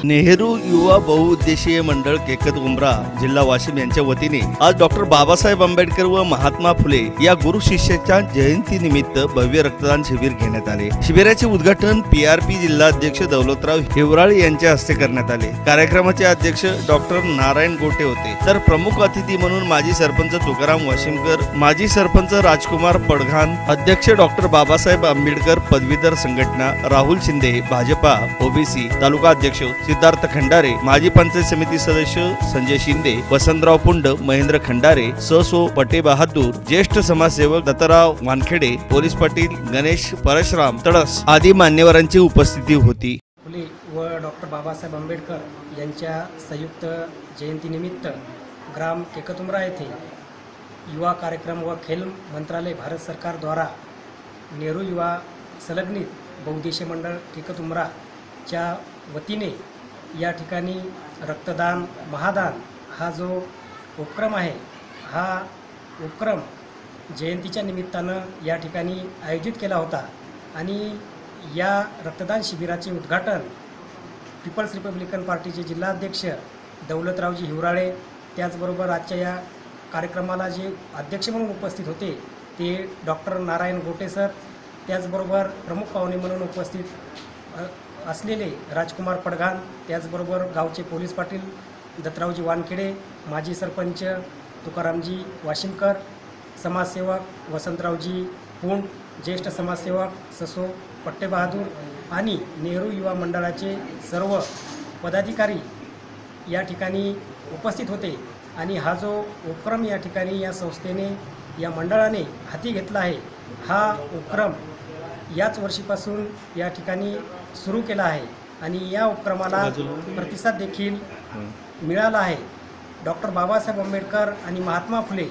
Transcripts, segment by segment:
नेहरू युवा बहुउद्देशीय मंडळ केकत उमरा जिल्हा वाशिम यांच्या वतीने आज डॉक्टर बाबासाहेब आंबेडकर व महात्मा फुले या गुरु शिष्याच्या जयंती निमित्त भव्य रक्तदान शिबिर घेण्यात आले। शिबिराचे उद्घाटन पीआरपी जिल्हाध्यक्ष दौलतराव हिवराळे यांच्या हस्ते करण्यात आले। कार्यक्रमाचे अध्यक्ष डॉक्टर नारायण गोटे होते, तर प्रमुख अतिथी म्हणून माजी सरपंच तुकाराम वाशिमकर, माजी सरपंच राजकुमार पडघान, अध्यक्ष डॉक्टर बाबासाहेब आंबेडकर पदवीधर संघटना राहुल शिंदे भाजपा ओबीसी, तालुका अध्यक्ष सिद्धार्थ खंडारे, माजी पंचायत समिती सदस्य संजय शिंदे, वसंतराव पुंड, महेंद्र खंडारे, ससो पटे बहादूर, ज्येष्ठ समाजसेवक दत्तराव वानखेडे, पोलीस पाटील गणेश परशुराम तडस आदी मान्यवरांची उपस्थिती होती। फुले व डॉक्टर बाबासाहेब आंबेडकर यांच्या संयुक्त जयंतीनिमित्त ग्राम केकतुमरा येथे युवा कार्यक्रम व खेल मंत्रालय भारत सरकार द्वारा नेहरू युवा संलग्नित बहुउद्देशीय मंडळ केकतुमरा च्या वतीने या ठिकाणी रक्तदान महादान हा जो उपक्रम आहे, हा उपक्रम जयंतीच्या निमित्तानं या ठिकाणी आयोजित केला होता आणि या रक्तदान शिबिराचे उद्घाटन पीपल्स रिपब्लिकन पार्टीचे जिल्हाध्यक्ष दौलतरावजी हिवराळे, त्याचबरोबर आजच्या या कार्यक्रमाला जे अध्यक्ष म्हणून उपस्थित होते ते डॉक्टर नारायण गोटे सर, त्याचबरोबर प्रमुख पाहुणे म्हणून उपस्थित असलेले राजकुमार पडघान, त्याचबरोबर गावचे पोलीस पाटील दत्तरावजी वानखेडे, माजी सरपंच तुकारामजी वाशिमकर, समाजसेवक वसंतरावजी पुंड, ज्येष्ठ समाजसेवक ससो पट्टे बहादूर आणि नेहरू युवा मंडळाचे सर्व पदाधिकारी या ठिकाणी उपस्थित होते। आणि हा जो उपक्रम या ठिकाणी या संस्थेने या मंडळाने हाती घेतला आहे, हा उपक्रम याच वर्षीपासून या ठिकाणी सुरू केला आहे आणि या उपक्रमाला प्रतिसाद देखील मिळाला आहे। डॉक्टर बाबासाहेब आंबेडकर आणि महात्मा फुले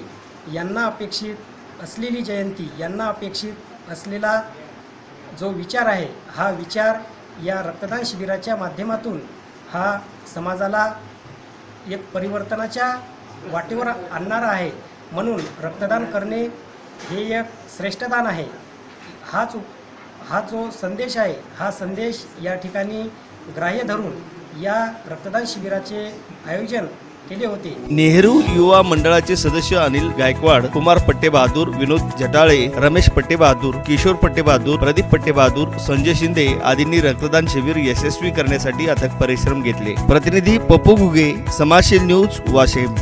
यांना अपेक्षित असलेली जयंती, यांना अपेक्षित असलेला जो विचार आहे, हा विचार या रक्तदान शिबिराच्या माध्यमातून हा समाजाला एक परिवर्तनाच्या वाटेवर आणणारा आहे। म्हणून रक्तदान करणे हे एक श्रेष्ठदान आहे। हा जो संदेश आहे, हा संदेश या ठिकाणी ग्राह्य धरून या रक्तदान शिबिराचे आयोजन केले होते। नेहरू युवा मंडळाचे सदस्य अनिल गायकवाड, कुमार पट्टे बहादूर, विनोद जटाळे, रमेश पट्टे बहादूर, किशोर पट्टे बहादूर, प्रदीप पट्टे बहादूर, संजय शिंदे आदींनी रक्तदान शिबिर यशस्वी करण्यासाठी अथक परिश्रम घेतले। प्रतिनिधी पप्पू घुगे, समाजशील न्यूज वाशिम।